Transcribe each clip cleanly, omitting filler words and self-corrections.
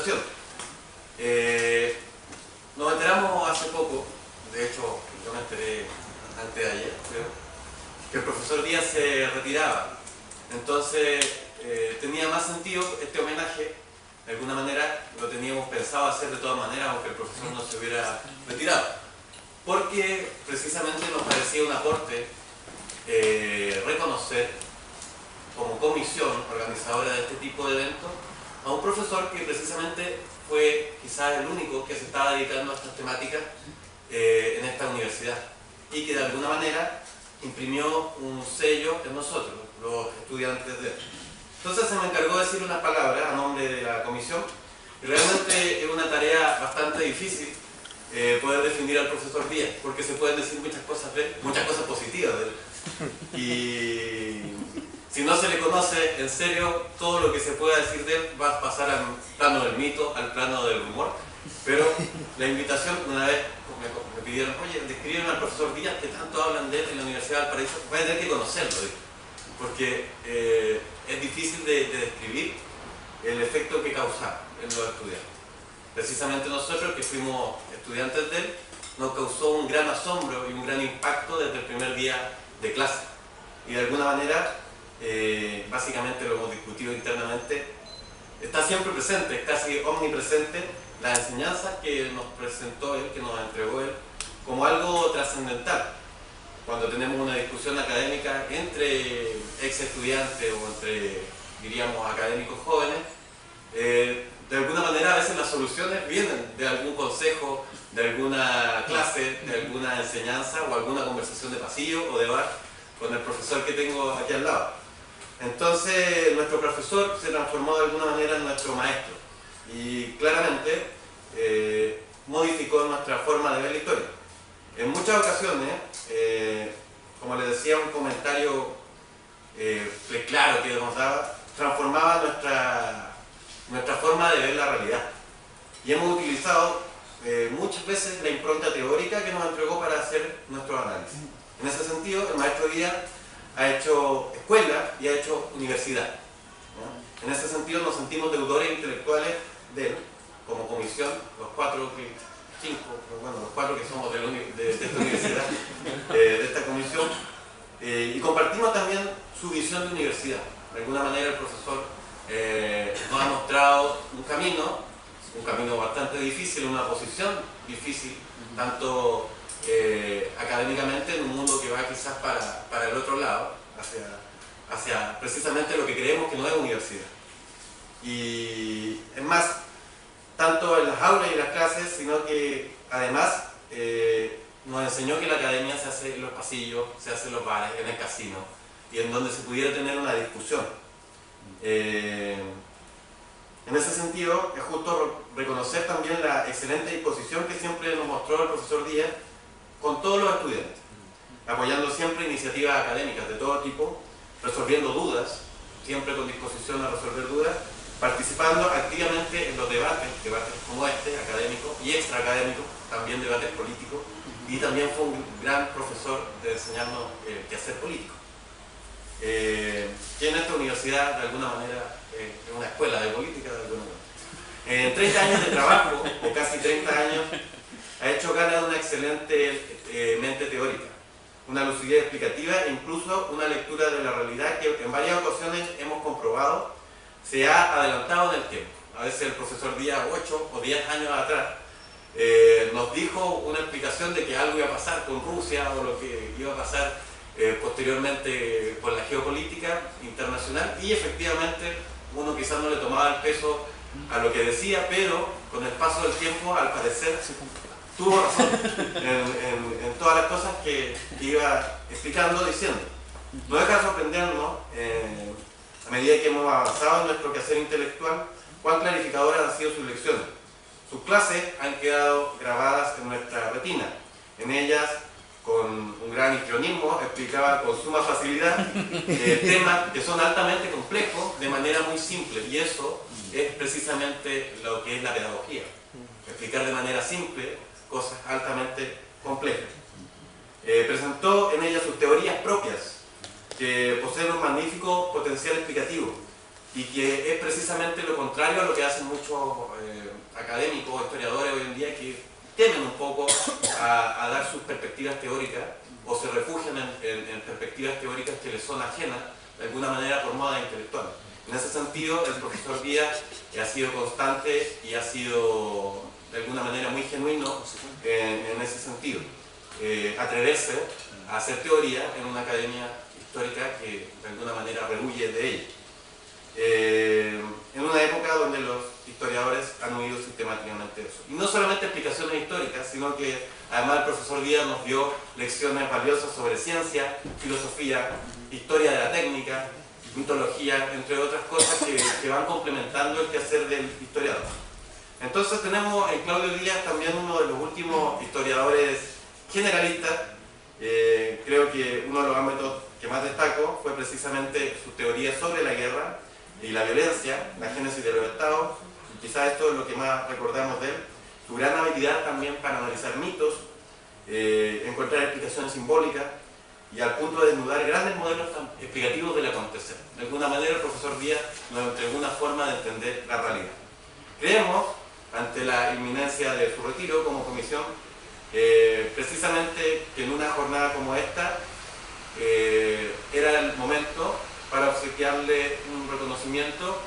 invitación. Nos enteramos hace poco, de hecho yo me enteré antes de ayer, creo, que el profesor Díaz se retiraba. Entonces tenía más sentido este homenaje. De alguna manera lo teníamos pensado hacer de todas maneras, aunque el profesor no se hubiera retirado, porque precisamente nos parecía un aporte reconocer como comisión organizadora de este tipo de eventos a un profesor que precisamente fue quizás el único que se estaba dedicando a estas temáticas en esta universidad y que de alguna manera imprimió un sello en nosotros, los estudiantes de él. Entonces se me encargó de decir unas palabras a nombre de la comisión y realmente es una tarea bastante difícil poder definir al profesor Díaz, porque se pueden decir muchas cosas de él, muchas cosas positivas de él. Y si no se le conoce en serio, todo lo que se pueda decir de él va a pasar al plano del mito, al plano del rumor. Pero la invitación, una vez me pidieron, oye, describen al profesor Díaz, que tanto hablan de él en la Universidad de Valparaíso, voy a tener que conocerlo, porque es difícil de describir el efecto que causa en los estudiantes. Precisamente nosotros, que fuimos estudiantes de él, nos causó un gran asombro y un gran impacto desde el primer día de clase. Y de alguna manera, básicamente lo hemos discutido internamente, está siempre presente, es casi omnipresente la enseñanza que nos presentó él, que nos entregó él, como algo trascendental. Cuando tenemos una discusión académica entre ex estudiantes o entre, diríamos, académicos jóvenes, de alguna manera a veces las soluciones vienen de algún consejo, de alguna clase, de alguna enseñanza o alguna conversación de pasillo o de bar con el profesor que tengo aquí al lado. Entonces nuestro profesor se transformó de alguna manera en nuestro maestro y claramente modificó nuestra forma de ver la historia. En muchas ocasiones, como les decía, un comentario claro que nos daba, transformaba nuestra forma de ver la realidad. Y hemos utilizado muchas veces la impronta teórica que nos entregó para hacer nuestro análisis. En ese sentido, el maestro Díaz ha hecho escuela y ha hecho universidad, ¿no? En ese sentido nos sentimos deudores intelectuales de él, como comisión, los cuatro que somos de esta universidad, de esta comisión, y compartimos también su visión de universidad. De alguna manera el profesor nos ha mostrado un camino bastante difícil, una posición difícil, tanto académicamente, en un mundo que va quizás para el otro lado, hacia precisamente lo que creemos que no es universidad. Y es más, tanto en las aulas y en las clases, sino que además nos enseñó que la academia se hace en los pasillos, se hace en los bares, en el casino, y en donde se pudiera tener una discusión. En ese sentido, es justo reconocer también la excelente disposición que siempre nos mostró el profesor Díaz con todos los estudiantes, apoyando siempre iniciativas académicas de todo tipo, resolviendo dudas, siempre con disposición a resolver dudas, participando activamente en los debates como este, académicos y extraacadémicos, también debates políticos, y también fue un gran profesor de enseñarnos qué hacer político. Que en esta universidad, de alguna manera, es una escuela de política, de alguna manera. En 30 años de trabajo, o casi 30 años, ha hecho gala de una excelente mente teórica, una lucidez explicativa e incluso una lectura de la realidad que en varias ocasiones hemos comprobado se ha adelantado en el tiempo. A veces el profesor Díaz, 8 o 10 años atrás, nos dijo una explicación de que algo iba a pasar con Rusia o lo que iba a pasar posteriormente con la geopolítica internacional, y efectivamente uno quizás no le tomaba el peso a lo que decía, pero con el paso del tiempo, al parecer, tuvo razón en todas las cosas que iba explicando, diciendo. No deja de sorprendernos, a medida que hemos avanzado en nuestro quehacer intelectual, cuán clarificadoras han sido sus lecciones. Sus clases han quedado grabadas en nuestra retina. En ellas, con un gran histrionismo, explicaba con suma facilidad temas que son altamente complejos de manera muy simple, y eso es precisamente lo que es la pedagogía, explicar de manera simple cosas altamente complejas. Presentó en ella sus teorías propias, que poseen un magnífico potencial explicativo, y que es precisamente lo contrario a lo que hacen muchos académicos o historiadores hoy en día, que temen un poco a dar sus perspectivas teóricas o se refugian en perspectivas teóricas que les son ajenas de alguna manera por moda intelectual. En ese sentido, el profesor Díaz ha sido constante y ha sido de alguna manera muy genuino en ese sentido. Atreverse a hacer teoría en una academia histórica que de alguna manera rehuye de ella. En una época donde los historiadores han huido sistemáticamente de eso. Y no solamente explicaciones históricas, sino que además el profesor Díaz nos dio lecciones valiosas sobre ciencia, filosofía, historia de la técnica, mitología, entre otras cosas que van complementando el quehacer del historiador. Entonces tenemos en Claudio Díaz también uno de los últimos historiadores generalistas. Creo que uno de los ámbitos que más destaco fue precisamente su teoría sobre la guerra y la violencia, la génesis de los estados. Quizás esto es lo que más recordamos de él. Su gran habilidad también para analizar mitos, encontrar explicaciones simbólicas y al punto de desnudar grandes modelos explicativos del acontecer. De alguna manera el profesor Díaz nos entregó una forma de entender la realidad. Creemos, ante la inminencia de su retiro como comisión, precisamente que en una jornada como esta era el momento para obsequiarle un reconocimiento,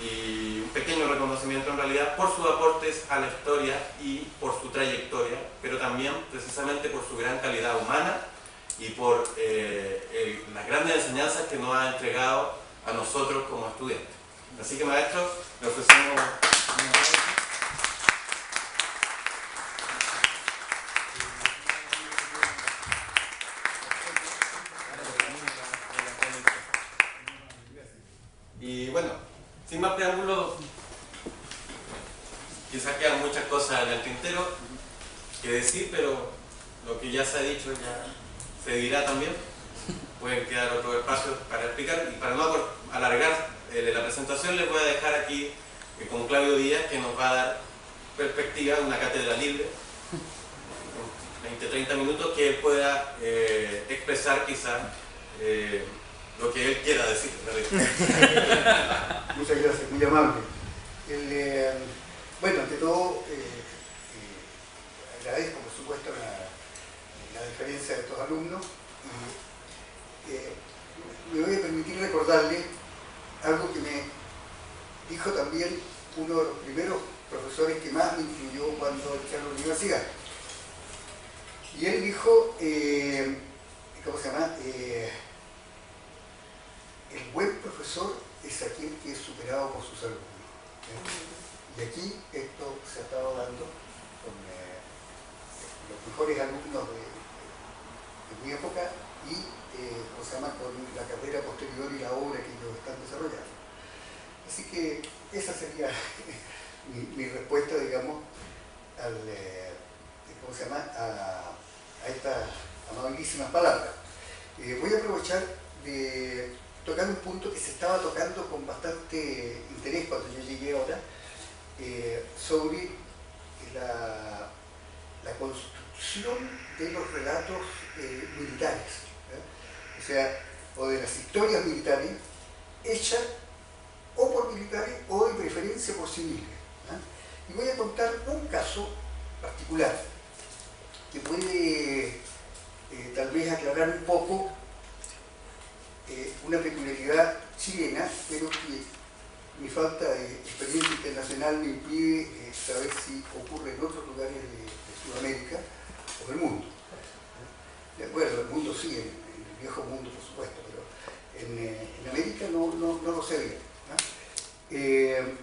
y un pequeño reconocimiento en realidad, por sus aportes a la historia y por su trayectoria, pero también precisamente por su gran calidad humana y por las grandes enseñanzas que nos ha entregado a nosotros como estudiantes. Así que, maestros, le ofrecemos un aplauso. Y bueno, sin más preámbulos, quizás quedan muchas cosas en el tintero que decir, pero lo que ya se ha dicho ya se dirá también. Pueden quedar otros espacios para explicar, y para no alargar la presentación, les voy a dejar aquí con Claudio Díaz, que nos va a dar perspectiva, una cátedra libre, 20-30 minutos, que él pueda expresar quizás lo que él quiera decir. Muchas gracias, muy amable. Bueno, ante todo, agradezco por supuesto la deferencia de estos alumnos, y me voy a permitir recordarle algo que me dijo también uno de los primeros profesores que más me influyó cuando entré a la universidad. Y él dijo, ¿cómo se llama? El buen profesor es aquel que es superado por sus alumnos. Y aquí esto se ha estado dando con los mejores alumnos de mi época y ¿cómo se llama? Con la carrera posterior y la obra que ellos están desarrollando. Así que esa sería mi respuesta, digamos, ¿cómo se llama? A estas amabilísimas palabras. Voy a aprovechar de tocar un punto que se estaba tocando con bastante interés cuando yo llegué ahora, sobre la construcción de los relatos militares, o sea, o de las historias militares hechas o por militares o de preferencia por civiles. Y voy a contar un caso particular que puede tal vez aclarar un poco una peculiaridad chilena, pero que mi falta de experiencia internacional me impide saber si ocurre en otros lugares de Sudamérica o del mundo. Bueno, el mundo sí, en el viejo mundo por supuesto, pero en América no lo sé bien.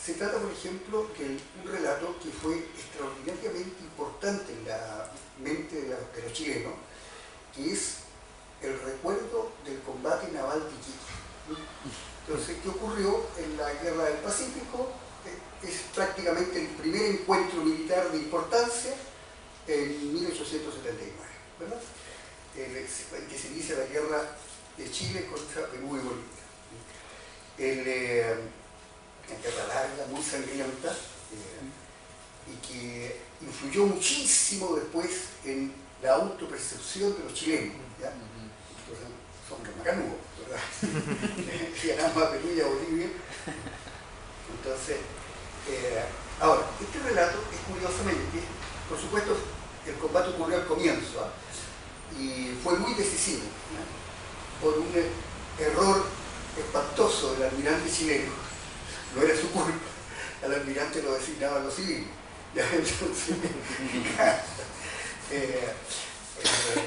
Se trata, por ejemplo, de un relato que fue extraordinariamente importante en la mente de los chilenos, que es el recuerdo del combate naval de Iquique. Entonces, ¿qué ocurrió en la Guerra del Pacífico? Es prácticamente el primer encuentro militar de importancia en 1879, ¿verdad? En que se inicia la guerra de Chile contra Perú y Bolivia. Una guerra larga, muy sangrienta, y que influyó muchísimo después en la autopercepción de los chilenos, ¿ya? Entonces, son los macanudos, ¿verdad? Y ganamos a Perú y a Bolivia. Entonces, ahora, este relato es curiosamente, por supuesto, el combate ocurrió al comienzo, y fue muy decisivo, ¿no? Por un error espantoso del almirante chileno. No era su culpa, al almirante lo designaban los civiles. ¿Ya? Entonces,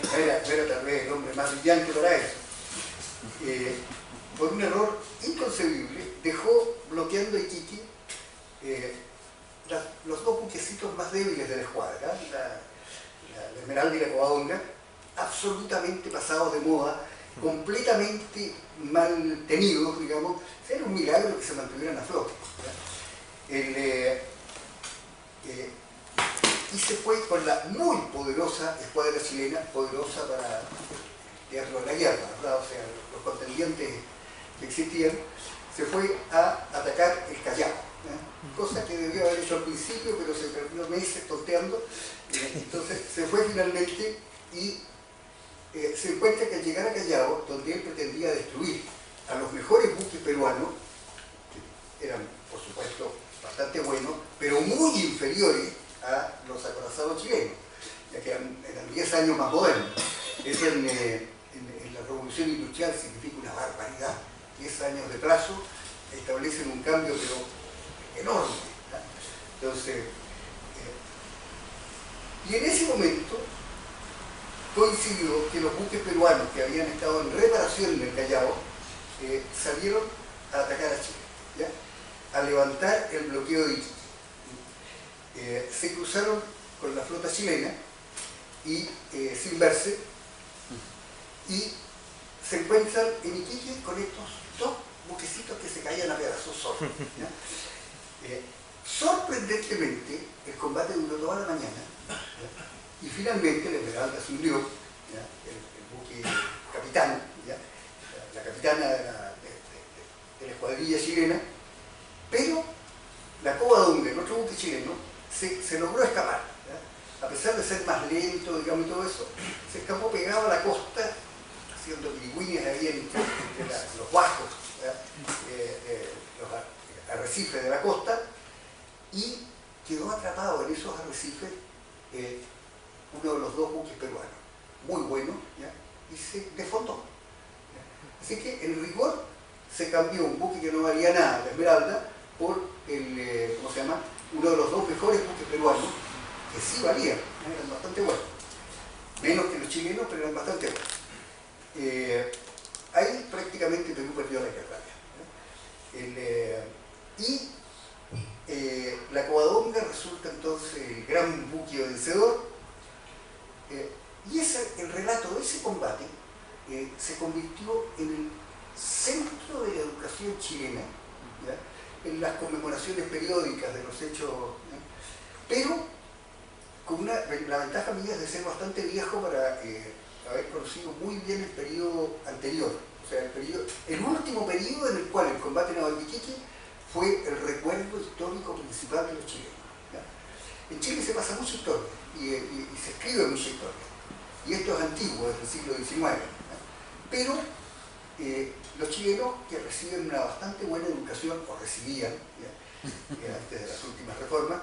no era tal vez el hombre más brillante para eso. Por un error inconcebible, dejó bloqueando a Iquique los dos buquecitos más débiles de la escuadra, la Esmeralda y la Covadonga, absolutamente pasados de moda, completamente mal tenidos, digamos. Era un milagro que se mantuvieran a flote. Y se fue con la muy poderosa escuadra chilena, poderosa para el teatro de la guerra, ¿verdad? O sea, los contendientes que existían, se fue a atacar el Callao, cosa que debió haber hecho al principio, pero se perdió meses tonteando. Entonces se fue finalmente y se encuentra que al llegar a Callao, donde él pretendía destruir a los mejores buques peruanos, que eran por supuesto bastante buenos, pero muy inferiores a los acorazados chilenos, ya que eran 10 años más modernos. Eso en la revolución industrial significa una barbaridad. 10 años de plazo establecen un cambio pero enorme. Entonces, y en ese momento coincidió que los buques peruanos que habían estado en reparación en el Callao salieron a atacar a Chile, ¿ya? A levantar el bloqueo de Iquique. Se cruzaron con la flota chilena y sin verse, y se encuentran en Iquique con estos dos buquecitos que se caían a pedazos solos. Sorprendentemente, el combate duró toda la mañana, ¿ya? Y finalmente la Esmeralda se hundió, ¿ya? El buque capitán, ¿ya? La capitana de la escuadrilla chilena, pero la Covadonga, el otro buque chileno, se logró escapar, ¿ya? A pesar de ser más lento, digamos, y todo eso, se escapó pegado a la costa, haciendo pirigüines ahí entre los bajos, los arrecifes de la costa, y quedó atrapado en esos arrecifes uno de los dos buques peruanos, muy bueno, ¿ya? Y se desfondó, ¿ya? Así que en rigor se cambió un buque que no valía nada, la Esmeralda, por el, ¿cómo se llama?, uno de los dos mejores buques peruanos, que sí valían, eran bastante buenos, menos que los chilenos, pero eran bastante buenos. Ahí prácticamente Perú perdió la guerra, y la Covadonga resulta entonces el gran buque vencedor, y el relato de ese combate se convirtió en el centro de la educación chilena, ¿ya? En las conmemoraciones periódicas de los hechos, ¿ya? Pero con la ventaja mía es de ser bastante viejo para haber conocido muy bien el periodo anterior, o sea, el último periodo en el cual el combate naval de Iquique fue el recuerdo histórico principal de los chilenos, ¿ya? En Chile se pasa mucha historia y se escribe mucha historia, y esto es antiguo, desde el siglo XIX, ¿ya? Pero los chilenos, que reciben una bastante buena educación, o recibían, ¿ya? Antes de las últimas reformas,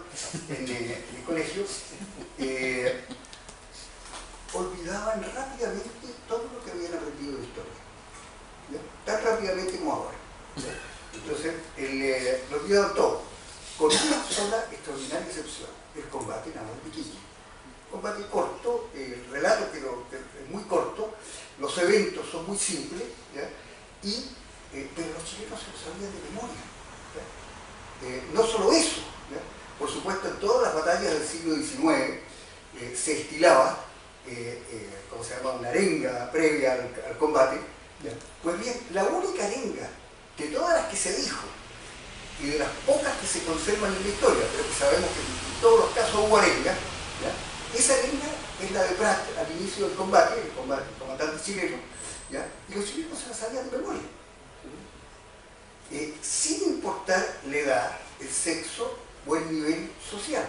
en el colegio, olvidaban rápidamente todo lo que habían aprendido de historia, ¿ya? Tan rápidamente como ahora, ¿ya? Entonces, lo olvidaban todo, con una sola extraordinaria excepción: el combate naval de Iquique. Combate corto, el relato que es muy corto, los eventos son muy simples, ¿ya? Pero los chilenos se lo sabían de memoria, ¿ya? No solo eso, ¿ya? Por supuesto, en todas las batallas del siglo XIX se estilaba, ¿cómo se llama?, una arenga previa al combate, ¿ya? Pues bien, la única arenga de todas las que se dijo y de las pocas que se conservan en la historia, pero que sabemos que en todos los casos hubo arenga, ¿ya? Esa arenga es la de Prat al inicio del combate, el comandante chileno, ¿ya? Y los chilenos se la sabían de memoria, sin importar la edad, el sexo o el nivel social.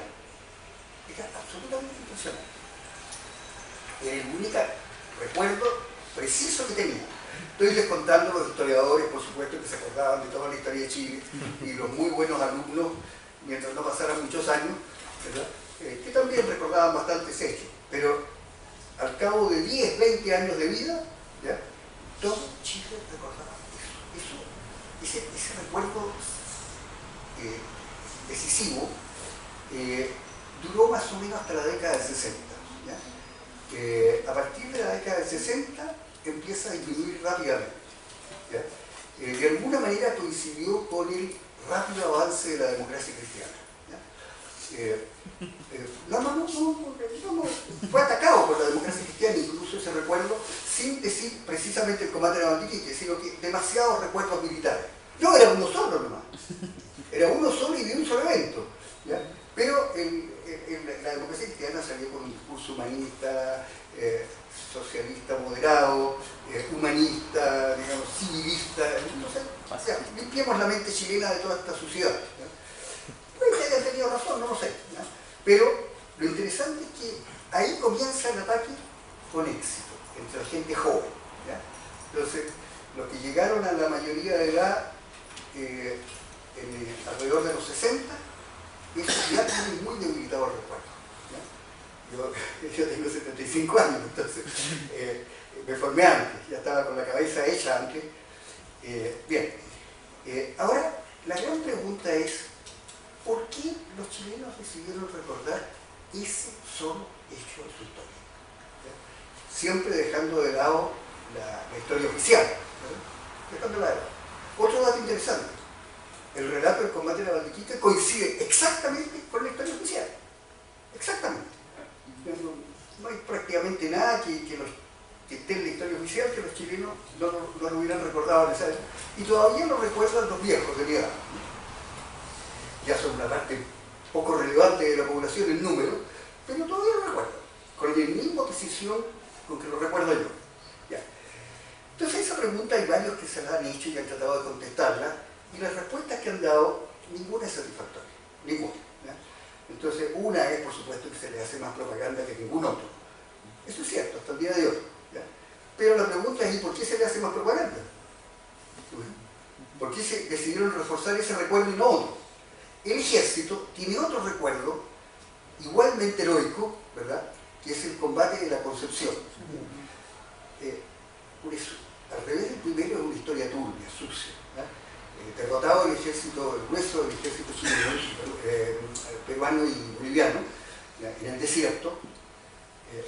Era absolutamente impresionante. El único recuerdo preciso que tenía Estoy descontando los historiadores, por supuesto, que se acordaban de toda la historia de Chile, y los muy buenos alumnos, mientras no pasaran muchos años, ¿verdad? Que también recordaban bastantes hechos, pero al cabo de 10, 20 años de vida, ¿ya? Todo Chile recordaba ese recuerdo decisivo duró más o menos hasta la década del 60. ¿Ya? A partir de la década del 60 empieza a disminuir rápidamente. ¿Ya? De alguna manera coincidió con el rápido avance de la democracia cristiana. Fue atacado por la democracia cristiana, incluso ese recuerdo, sin decir precisamente el combate de la Antiquitia, sino que demasiados recuerdos militares. No, era uno solo nomás. Era uno solo y de un solo evento. ¿Ya? Pero la democracia cristiana salió con un discurso humanista, socialista moderado, humanista, digamos, civilista, no sé. O sea, limpiemos la mente chilena de toda esta suciedad. ¿Ya? Puede que haya tenido razón, no lo sé. ¿Ya? Pero lo interesante es que ahí comienza el ataque con éxito, entre la gente joven. ¿Ya? Entonces, los que llegaron a la mayoría de edad alrededor de los 60, esos ya tienen muy debilitados recuerdos. Yo tengo 75 años, entonces me formé antes, ya estaba con la cabeza hecha antes. Bien, ahora la gran pregunta es, ¿por qué los chilenos decidieron recordar ese solo hecho de su historia? ¿Ya? Siempre dejando de lado la historia oficial, ¿no? Dejando de lado. Otro dato interesante, el relato del combate de la Valdiquita coincide exactamente con la historia oficial. Exactamente. No hay prácticamente nada que esté en la historia oficial que los chilenos no lo hubieran recordado en esa época. Y todavía lo recuerdan los viejos de mi edad. Ya son una parte poco relevante de la población en número, pero todavía lo recuerdan, con la misma precisión con que lo recuerdo yo. Ya. Entonces esa pregunta hay varios que se la han hecho y han tratado de contestarla, y las respuestas que han dado, ninguna es satisfactoria, ninguna. ¿Ya? Entonces una es, por supuesto, que se le hace más propaganda que ningún otro. Eso es cierto, hasta el día de hoy. ¿Ya? Pero la pregunta es, ¿y por qué se le hace más propaganda? ¿Por qué se decidieron reforzar ese recuerdo y no otro? El ejército tiene otro recuerdo, igualmente heroico, ¿verdad?, que es el combate de la Concepción. Por eso, al revés del primero, es una historia turbia, sucia. Derrotado el ejército, el grueso del ejército chileno, peruano y boliviano, en el desierto.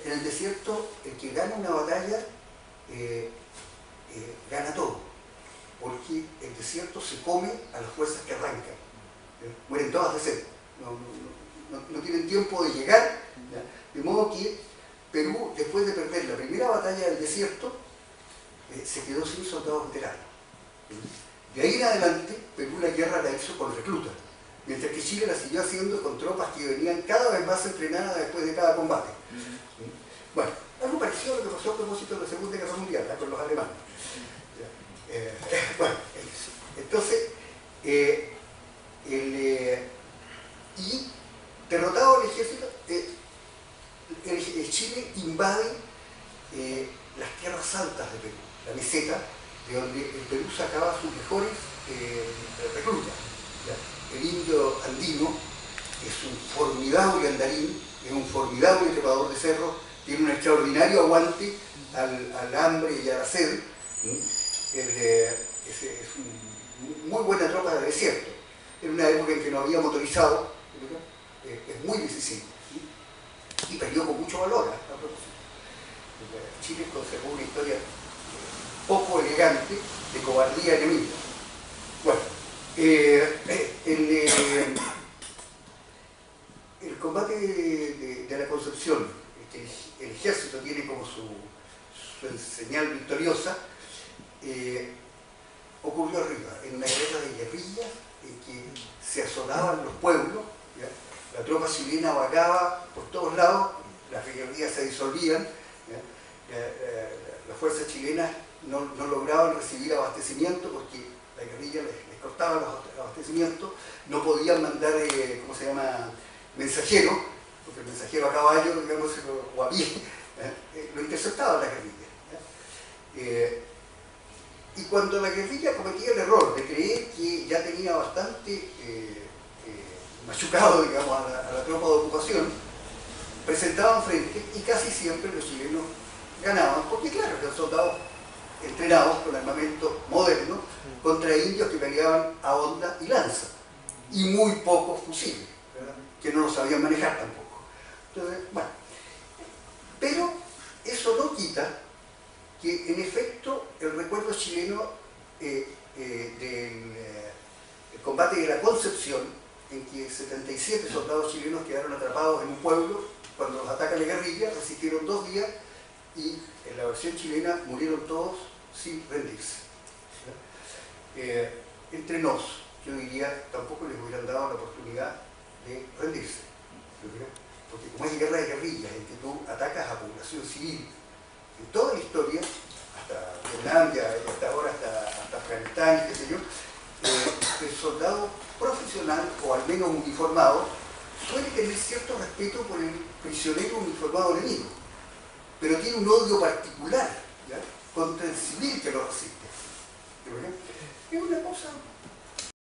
En el desierto, el que gana una batalla gana todo, porque el desierto se come a las fuerzas que arrancan. Mueren todas de sed, no tienen tiempo de llegar, ¿ya? De modo que Perú, después de perder la primera batalla del desierto, se quedó sin soldados veteranos. De ahí en adelante, Perú la guerra la hizo con reclutas, mientras que Chile la siguió haciendo con tropas que venían cada vez más entrenadas después de cada combate. Bueno, algo parecido a lo que pasó a propósito de la Segunda Guerra Mundial, con los alemanes. Bueno, entonces, y derrotado el ejército, Chile invade las tierras altas de Perú, la meseta, de donde el Perú sacaba sus mejores reclutas. ¿Ya? El indio andino es un formidable andarín, es un formidable trepador de cerros, tiene un extraordinario aguante al hambre y a la sed. Es muy buena tropa de desierto. En una época en que no había motorizado, es muy decisivo. Y perdió con mucho valor, a propósito. Chile conservó una historia poco elegante de cobardía enemiga. Bueno, el combate de la Concepción, que el ejército tiene como su señal victoriosa, ocurrió arriba, en una guerra de guerrillas en que se asolaban los pueblos. ¿Ya? La tropa chilena vagaba por todos lados, las guerrillas se disolvían, las fuerzas chilenas no lograban recibir abastecimiento porque la guerrilla les cortaba los abastecimientos, no podían mandar, mensajeros, porque el mensajero a caballo, digamos, o a pie, lo interceptaba la guerrilla. Y cuando la guerrilla cometía el error de creer que ya tenía bastante machucado, digamos, a la tropa de ocupación, presentaban frente y casi siempre los chilenos ganaban, porque claro, eran soldados entrenados con armamento moderno contra indios que peleaban a honda y lanza, y muy pocos fusiles, ¿verdad?, que no los sabían manejar tampoco. Entonces, bueno, pero eso no quita que en efecto el recuerdo chileno del combate de la Concepción, en que 77 soldados chilenos quedaron atrapados en un pueblo cuando los ataca la guerrilla, resistieron 2 días y en la versión chilena murieron todos sin rendirse. Entre nos, yo diría, tampoco les hubieran dado la oportunidad de rendirse, porque como es guerra de guerrillas en que tú atacas a población civil, en toda la historia, hasta Vietnam, y hasta ahora, hasta Afganistán, qué sé yo, el soldado profesional, o al menos uniformado, suele tener cierto respeto por el prisionero uniformado enemigo, pero tiene un odio particular, ¿ya?, contra el civil que lo resiste. Es una cosa